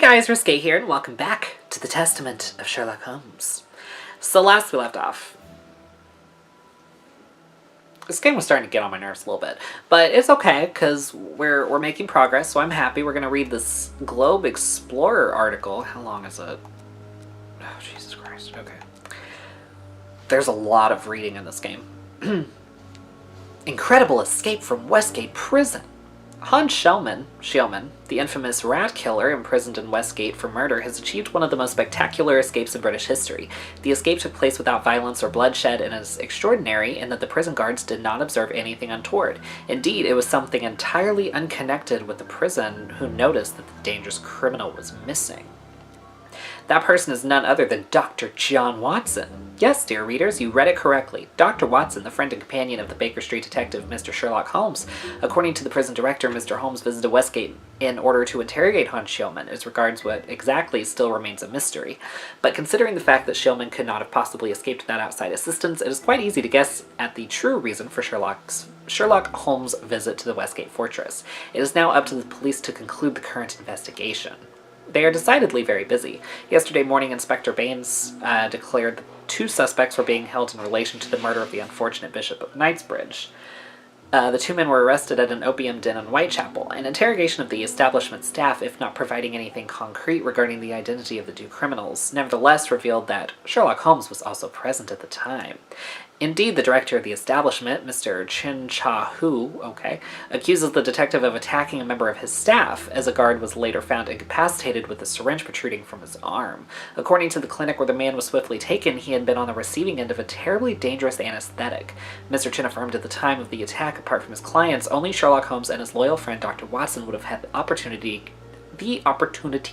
guys, Risque here, and welcome back to the Testament of Sherlock Holmes. So last we left off, this game was starting to get on my nerves a little bit, but it's okay, because we're making progress, so I'm happy. We're going to read this Globe Explorer article. How long is it? Oh, Jesus Christ, okay. There's a lot of reading in this game. Incredible escape from Westgate Prison. Hans Schelman, the infamous rat killer imprisoned in Westgate for murder, has achieved one of the most spectacular escapes in British history. The escape took place without violence or bloodshed and is extraordinary in that the prison guards did not observe anything untoward. Indeed, it was something entirely unconnected with the prison who noticed that the dangerous criminal was missing. That person is none other than Dr. John Watson. Yes, dear readers, you read it correctly. Dr. Watson, the friend and companion of the Baker Street detective Mr. Sherlock Holmes. According to the prison director, Mr. Holmes visited Westgate in order to interrogate Hans Schelman as regards what exactly still remains a mystery. But considering the fact that Schelman could not have possibly escaped without outside assistance, it is quite easy to guess at the true reason for Sherlock Holmes' visit to the Westgate Fortress. It is now up to the police to conclude the current investigation. They are decidedly very busy. Yesterday morning, Inspector Baines declared that 2 suspects were being held in relation to the murder of the unfortunate Bishop of Knightsbridge. The 2 men were arrested at an opium den in Whitechapel. An interrogation of the establishment staff, if not providing anything concrete regarding the identity of the 2 criminals, nevertheless revealed that Sherlock Holmes was also present at the time. Indeed, the director of the establishment, Mr. Chin Cha Hu, accuses the detective of attacking a member of his staff, as a guard was later found incapacitated with a syringe protruding from his arm. According to the clinic where the man was swiftly taken, he had been on the receiving end of a terribly dangerous anesthetic. Mr. Chin affirmed at the time of the attack, apart from his clients, only Sherlock Holmes and his loyal friend Dr. Watson would have had the opportunity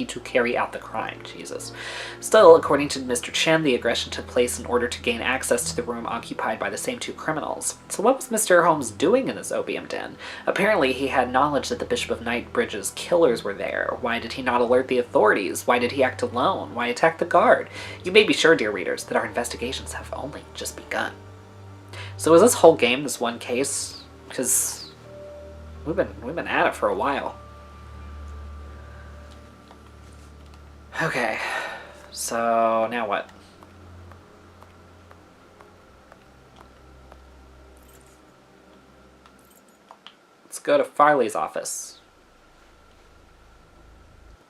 to carry out the crime. Jesus. Still, according to Mr. Chen, the aggression took place in order to gain access to the room occupied by the same 2 criminals. So what was Mr. Holmes doing in this opium den? Apparently he had knowledge that the Bishop of Knightsbridge's killers were there. Why did he not alert the authorities? Why did he act alone? Why attack the guard? You may be sure, dear readers, that our investigations have only just begun. So is this whole game this one case? Because we've been at it for a while. Okay, so now what? Let's go to Farley's office.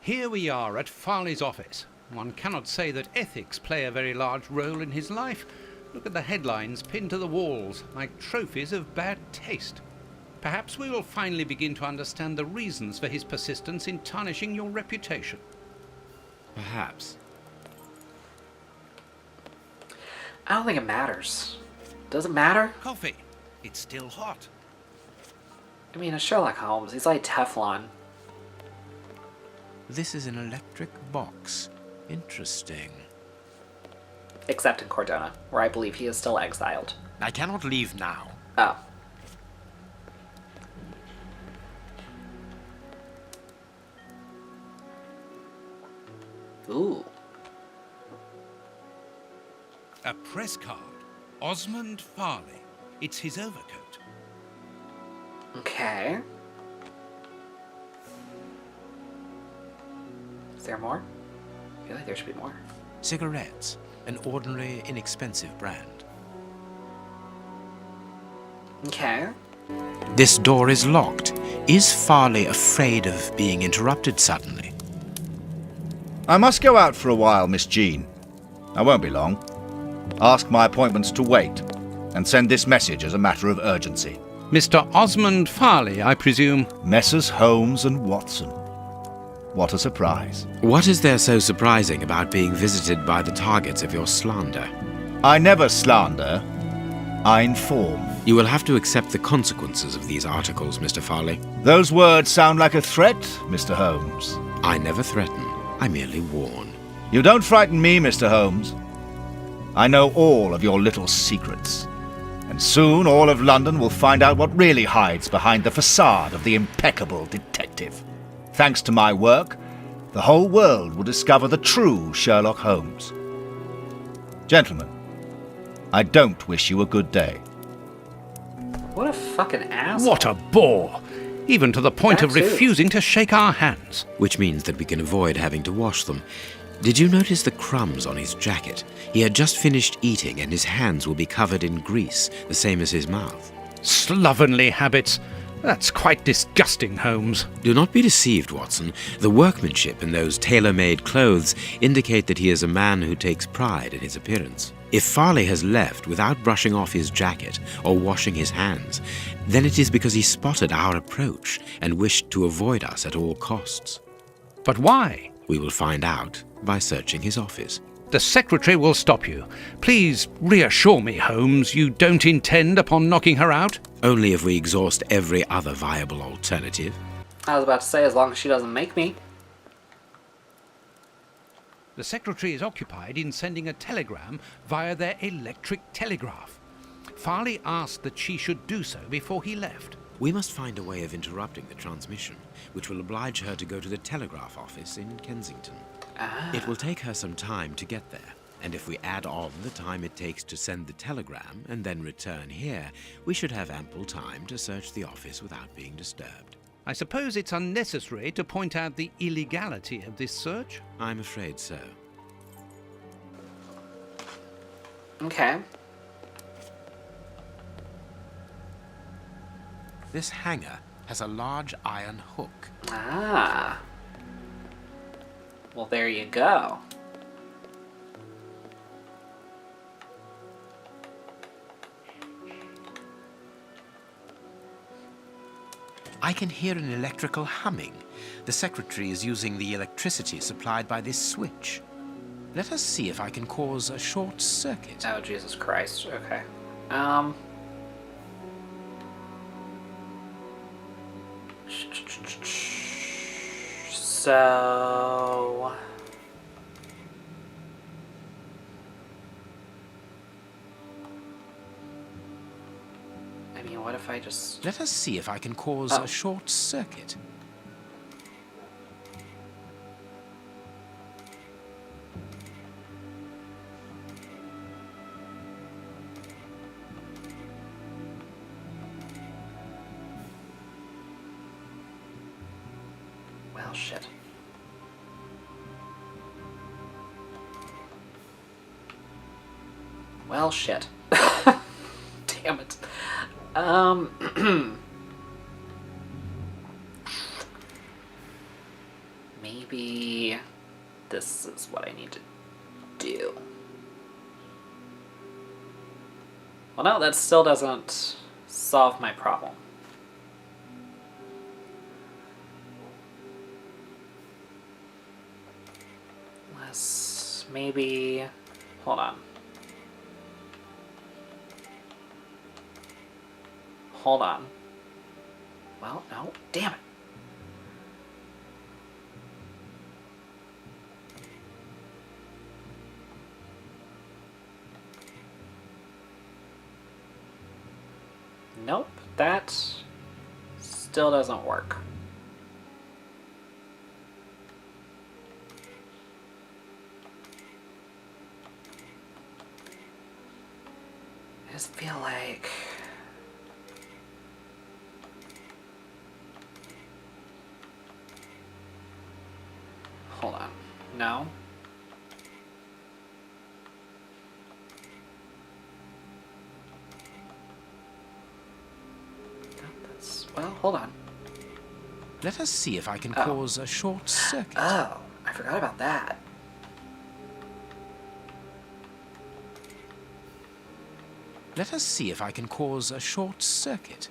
Here we are at Farley's office. One cannot say that ethics play a very large role in his life. Look at the headlines pinned to the walls, like trophies of bad taste. Perhaps we will finally begin to understand the reasons for his persistence in tarnishing your reputation. Perhaps. I don't think it matters. Does it matter? Coffee. It's still hot. I mean, it's Sherlock Holmes. He's like Teflon. This is an electric box. Interesting. Except in Cordona, where I believe he is still exiled. I cannot leave now. Oh. Ooh. A press card. Osmond Farley. It's his overcoat. Okay. Is there more? I feel like there should be more. Cigarettes. An ordinary, inexpensive brand. Okay. This door is locked. Is Farley afraid of being interrupted suddenly? I must go out for a while, Miss Jean. I won't be long. Ask my appointments to wait, and send this message as a matter of urgency. Mr. Osmond Farley, I presume. Messrs. Holmes and Watson. What a surprise. What is there so surprising about being visited by the targets of your slander? I never slander. I inform. You will have to accept the consequences of these articles, Mr. Farley. Those words sound like a threat, Mr. Holmes. I never threaten. I merely warn. You don't frighten me, Mr. Holmes. I know all of your little secrets. And soon all of London will find out what really hides behind the facade of the impeccable detective. Thanks to my work, the whole world will discover the true Sherlock Holmes. Gentlemen, I don't wish you a good day. What a fucking asshole. What a bore! even to the point That of too. refusing to shake our hands. Which means that we can avoid having to wash them. Did you notice the crumbs on his jacket? He had just finished eating and his hands will be covered in grease, the same as his mouth. Slovenly habits. That's quite disgusting, Holmes. Do not be deceived, Watson. The workmanship in those tailor-made clothes indicate that he is a man who takes pride in his appearance. If Farley has left without brushing off his jacket or washing his hands, then it is because he spotted our approach and wished to avoid us at all costs. But why? We will find out by searching his office. The secretary will stop you. Please reassure me, Holmes, you don't intend upon knocking her out? Only if we exhaust every other viable alternative. I was about to say, as long as she doesn't make me. The secretary is occupied in sending a telegram via their electric telegraph. Farley asked that she should do so before he left. We must find a way of interrupting the transmission, which will oblige her to go to the telegraph office in Kensington. It will take her some time to get there, and if we add on the time it takes to send the telegram and then return here, we should have ample time to search the office without being disturbed. I suppose it's unnecessary to point out the illegality of this search? I'm afraid so. Okay. This hanger has a large iron hook. Ah. Well, there you go. I can hear an electrical humming. The secretary is using the electricity supplied by this switch. Let us see if I can cause a short circuit. Oh, Jesus Christ. Okay. So... I mean, what if I just... Let us see if I can cause Oh. a short circuit. Well, shit. Well, shit. Damn it. Maybe this is what I need to do. Well, no, that still doesn't solve my problem. Let's maybe... Hold on. Hold on. Well, no. Damn it. Nope. That still doesn't work. I just feel like... Hold on. No. That's... Well, hold on. Let us see if I can Oh. cause a short circuit. Oh, I forgot about that. Let us see if I can cause a short circuit.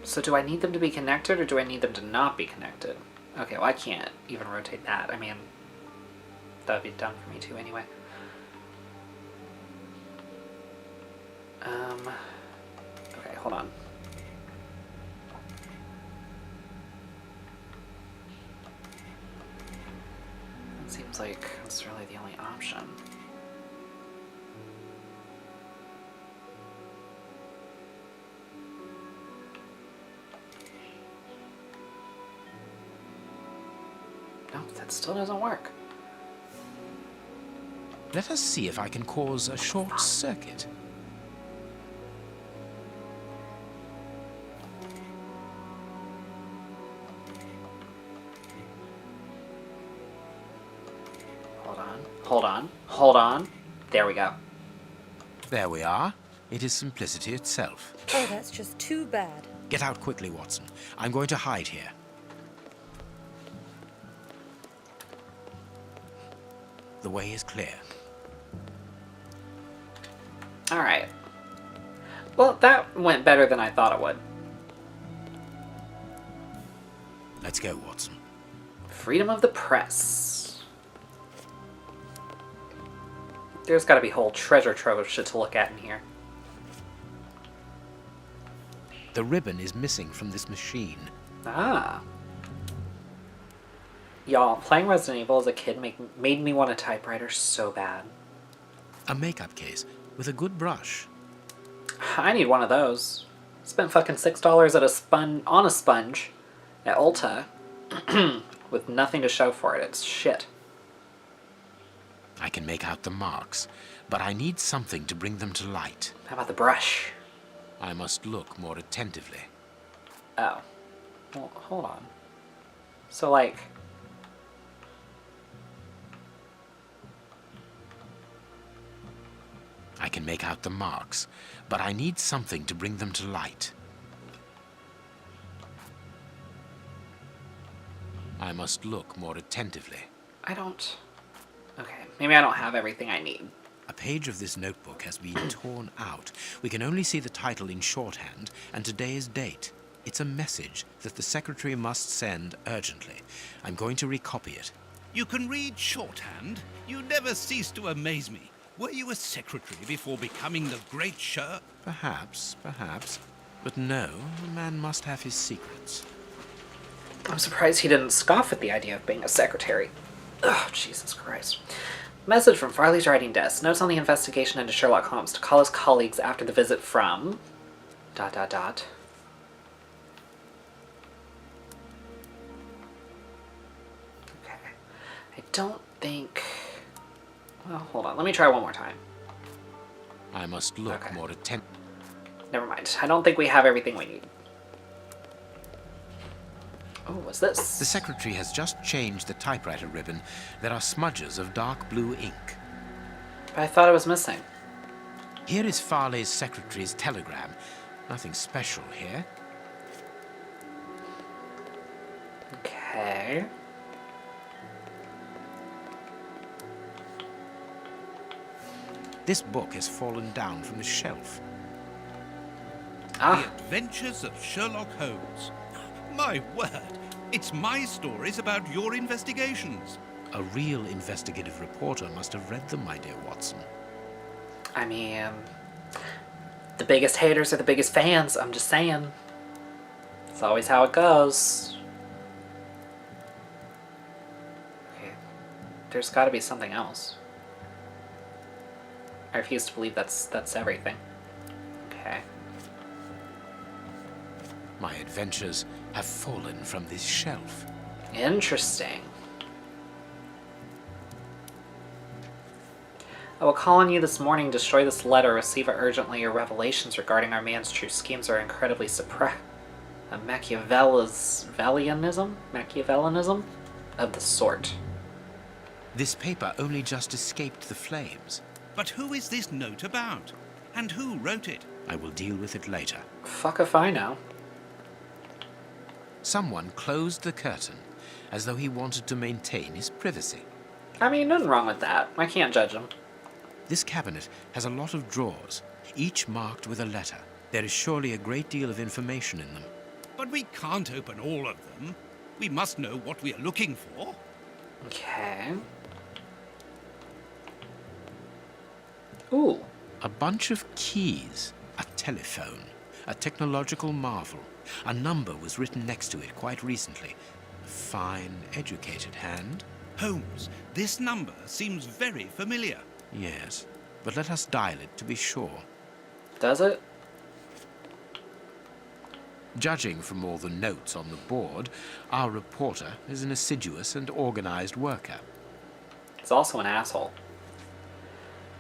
So do I need them to be connected, or do I need them to not be connected? Okay, well I can't even rotate that. I mean, that would be done for me too anyway. Okay, hold on. It seems like that's really the only option. No, that still doesn't work. Let us see if I can cause a short circuit. Hold on. Hold on. Hold on. There we go. There we are. It is simplicity itself. Oh, that's just too bad. Get out quickly, Watson. I'm going to hide here. The way is clear. Alright. Well, that went better than I thought it would. Let's go, Watson. Freedom of the press. There's gotta be a whole treasure trove of shit to look at in here. The ribbon is missing from this machine. Ah. Y'all, playing Resident Evil as a kid made me want a typewriter so bad. A makeup case with a good brush. I need one of those. Spent fucking $6 on a sponge at Ulta with nothing to show for it. It's shit. I can make out the marks, but I need something to bring them to light. How about the brush? I must look more attentively. Oh. Well, hold on. So, like... I can make out the marks, but I need something to bring them to light. I must look more attentively. I don't... Okay, maybe I don't have everything I need. A page of this notebook has been torn out. We can only see the title in shorthand and today's date. It's a message that the secretary must send urgently. I'm going to recopy it. You can read shorthand? You never cease to amaze me. Were you a secretary before becoming the great Sher? Perhaps. But no, a man must have his secrets. I'm surprised he didn't scoff at the idea of being a secretary. Ugh, Jesus Christ. Message from Farley's writing desk. Notes on the investigation into Sherlock Holmes to call his colleagues after the visit from... ... Okay. I don't think... Well, hold on. Let me try one more time. I must look Okay. more attentively. Never mind. I don't think we have everything we need. Oh, what's this? The secretary has just changed the typewriter ribbon. There are smudges of dark blue ink. I thought it was missing. Here is Farley's secretary's telegram. Nothing special here. Okay. This book has fallen down from the shelf. Ah, The Adventures of Sherlock Holmes. My word, it's my stories about your investigations. A real investigative reporter must have read them, my dear Watson. I mean, the biggest haters are the biggest fans. I'm just saying. It's always how it goes. Okay. There's got to be something else. I refuse to believe that's everything. Okay. My adventures have fallen from this shelf. Interesting. I will call on you this morning, destroy this letter, receive it urgently. Your revelations regarding our man's true schemes are incredibly suppressed. A Machiavellianism of the sort. This paper only just escaped the flames. But who is this note about? And who wrote it? I will deal with it later. Fuck if I know. Someone closed the curtain, as though he wanted to maintain his privacy. I mean, nothing wrong with that. I can't judge him. This cabinet has a lot of drawers, each marked with a letter. There is surely a great deal of information in them. But we can't open all of them. We must know what we are looking for. Okay. Ooh. A bunch of keys, a telephone, a technological marvel. A number was written next to it quite recently. A fine, educated hand. Holmes, this number seems very familiar. Yes, but let us dial it to be sure. Does it? Judging from all the notes on the board, our reporter is an assiduous and organized worker. He's also an asshole.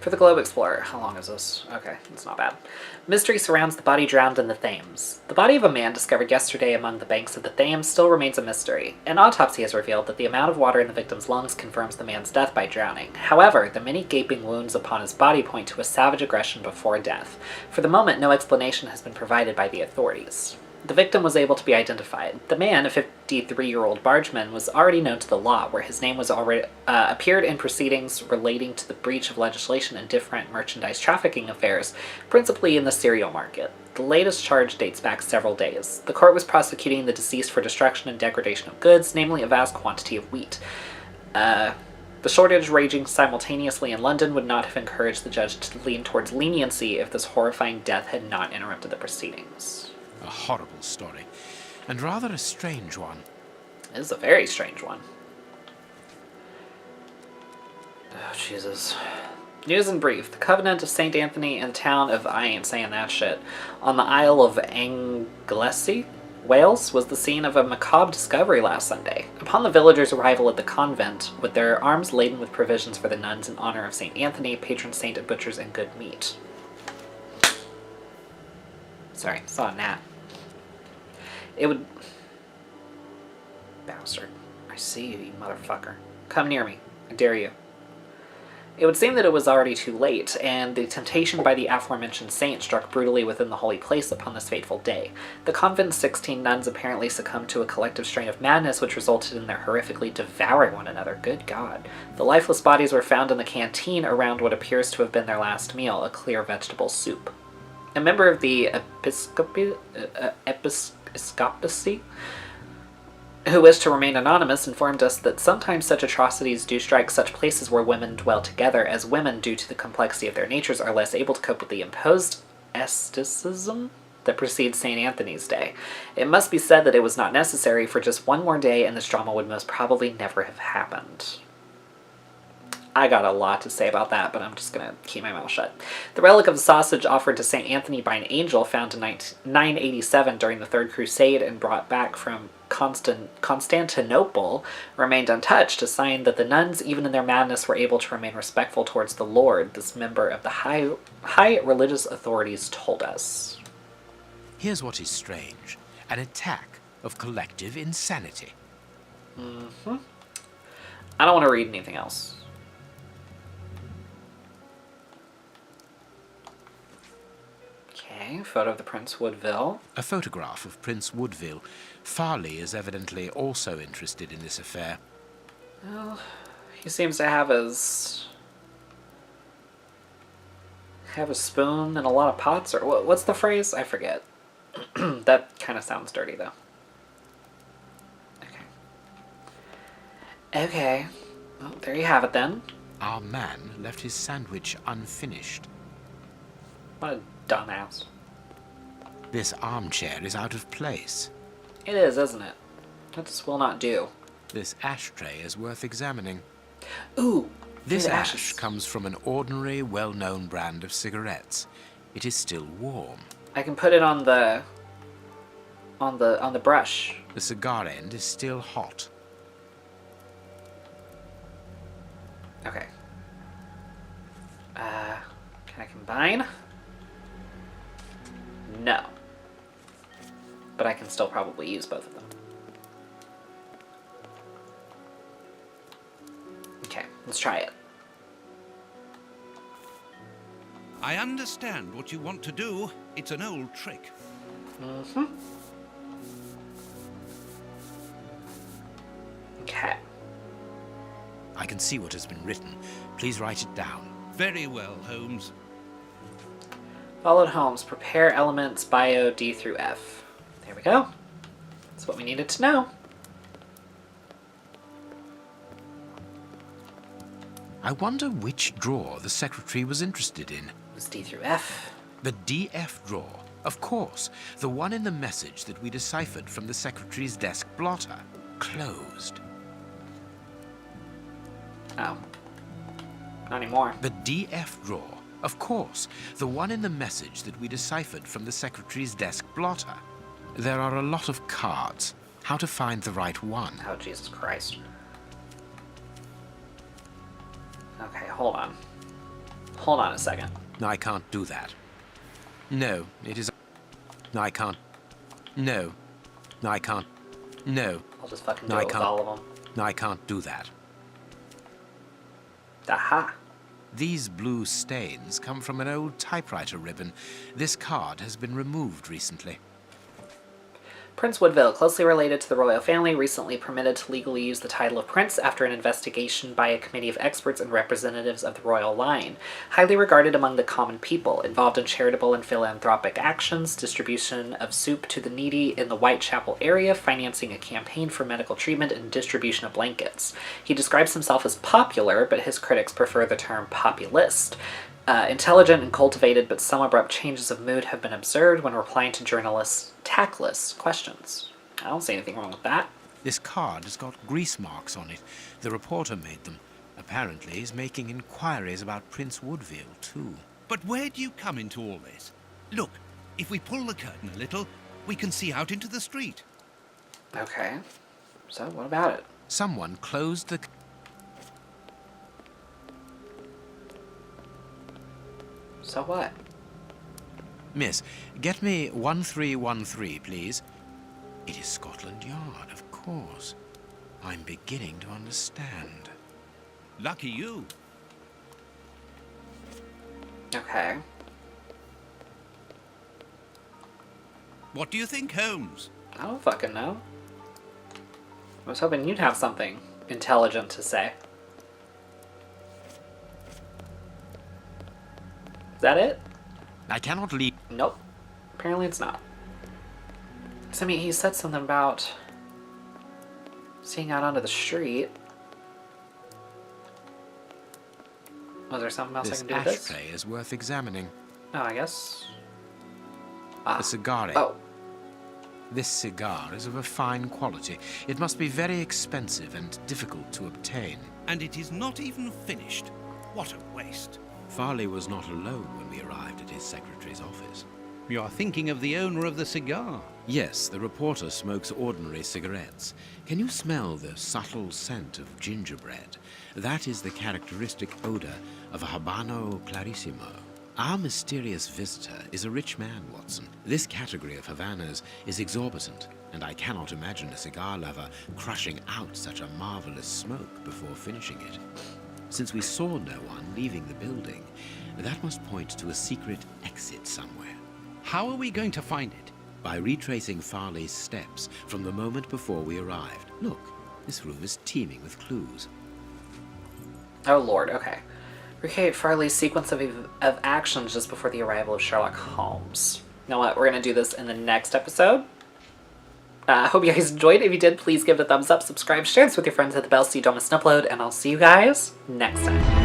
For the Globe Explorer. How long is this? Okay, it's not bad. Mystery surrounds the body drowned in the Thames. The body of a man discovered yesterday among the banks of the Thames still remains a mystery. An autopsy has revealed that the amount of water in the victim's lungs confirms the man's death by drowning. However, the many gaping wounds upon his body point to a savage aggression before death. For the moment, no explanation has been provided by the authorities. The victim was able to be identified. The man, a 53-year-old bargeman, was already known to the law, where his name was already appeared in proceedings relating to the breach of legislation in different merchandise trafficking affairs, principally in the cereal market. The latest charge dates back several days. The court was prosecuting the deceased for destruction and degradation of goods, namely a vast quantity of wheat. The shortage raging simultaneously in London would not have encouraged the judge to lean towards leniency if this horrifying death had not interrupted the proceedings. A horrible story, and rather a strange one. It is a very strange one. Oh, Jesus. News in brief. The Covenant of St. Anthony and town of, I ain't saying that shit, on the Isle of Anglesey, Wales, was the scene of a macabre discovery last Sunday. Upon the villagers' arrival at the convent, with their arms laden with provisions for the nuns in honor of St. Anthony, patron saint of butchers and good meat. Sorry, saw a gnat. It would... Bastard. I see you, you motherfucker. Come near me. I dare you. It would seem that it was already too late, and the temptation by the aforementioned saint struck brutally within the holy place upon this fateful day. The convent's 16 nuns apparently succumbed to a collective strain of madness which resulted in their horrifically devouring one another. Good God. The lifeless bodies were found in the canteen around what appears to have been their last meal, a clear vegetable soup. A member of the episcopacy, who wished to remain anonymous, informed us that sometimes such atrocities do strike such places where women dwell together, as women, due to the complexity of their natures, are less able to cope with the imposed asceticism that precedes St. Anthony's Day. It must be said that it was not necessary for just one more day, and this drama would most probably never have happened. I got a lot to say about that, but I'm just going to keep my mouth shut. The relic of a sausage offered to St. Anthony by an angel found in 987 during the Third Crusade and brought back from Constantinople remained untouched, a sign that the nuns, even in their madness, were able to remain respectful towards the Lord, this member of the high religious authorities told us. Here's what is strange. An attack of collective insanity. I don't want to read anything else. Okay, photo of the Prince Woodville. A photograph of Prince Woodville. Farley is evidently also interested in this affair. Well, he seems to have a spoon and a lot of pots, or what's the phrase? I forget. That kind of sounds dirty, though. Okay. Well, there you have it, then. Our man left his sandwich unfinished. What a dumbass. This armchair is out of place. It is, isn't it? That just will not do. This ashtray is worth examining. Ooh! This good ash ashes. comes from an ordinary, well-known brand of cigarettes. It is still warm. I can put it on the brush. The cigar end is still hot. Okay. Can I combine? No. But I can still probably use both of them. Okay, let's try it. I understand what you want to do. It's an old trick. Okay. I can see what has been written. Please write it down. Very well, Holmes. Followed Holmes. Prepare elements bio D through F. There we go. That's what we needed to know. I wonder which drawer the secretary was interested in. It was D through F. The DF drawer. Of course. The one in the message that we deciphered from the secretary's desk blotter. Closed. Oh. Not anymore. The DF drawer. Of course. The one in the message that we deciphered from the secretary's desk blotter. There are a lot of cards. How to find the right one? Oh, Jesus Christ. Okay, hold on. Hold on a second. I can't do that. No, it is... I can't. No. I can't. No. I'll just fucking do it with all of them. I can't do that. Aha. These blue stains come from an old typewriter ribbon. This card has been removed recently. Prince Woodville, closely related to the royal family, recently permitted to legally use the title of prince after an investigation by a committee of experts and representatives of the royal line. Highly regarded among the common people, involved in charitable and philanthropic actions, distribution of soup to the needy in the Whitechapel area, financing a campaign for medical treatment, and distribution of blankets. He describes himself as popular, but his critics prefer the term populist. Intelligent and cultivated, but some abrupt changes of mood have been observed when replying to journalists' tactless questions. I don't see anything wrong with that. This card has got grease marks on it. The reporter made them. Apparently he's making inquiries about Prince Woodville, too. But where do you come into all this? Look, if we pull the curtain a little, we can see out into the street. Okay. So, what about it? Someone closed the... So what? Miss, get me 1313, please. It is Scotland Yard, of course. I'm beginning to understand. Lucky you. Okay. What do you think, Holmes? I don't fucking know. I was hoping you'd have something intelligent to say. Is that it? I cannot leave... Nope. Apparently it's not. I mean, he said something about seeing out onto the street. Was there something else I This can do with this? ashtray is worth examining. Oh, I guess. A cigar. Oh. This cigar is of a fine quality. It must be very expensive and difficult to obtain. And it is not even finished. What a waste. Farley was not alone when we arrived at his secretary's office. You are thinking of the owner of the cigar. Yes, the reporter smokes ordinary cigarettes. Can you smell the subtle scent of gingerbread? That is the characteristic odor of a Habano Clarissimo. Our mysterious visitor is a rich man, Watson. This category of Havanas is exorbitant, and I cannot imagine a cigar lover crushing out such a marvelous smoke before finishing it. Since we saw no one leaving the building, that must point to a secret exit somewhere. How are we going to find it? By retracing Farley's steps from the moment before we arrived. Look, this room is teeming with clues. Oh lord, okay. Recreate Farley's sequence of actions just before the arrival of Sherlock Holmes. You know what, we're going to do this in the next episode. I hope you guys enjoyed. If you did, please give it a thumbs up, subscribe, share this with your friends, hit the bell so you don't miss an upload, and I'll see you guys next time.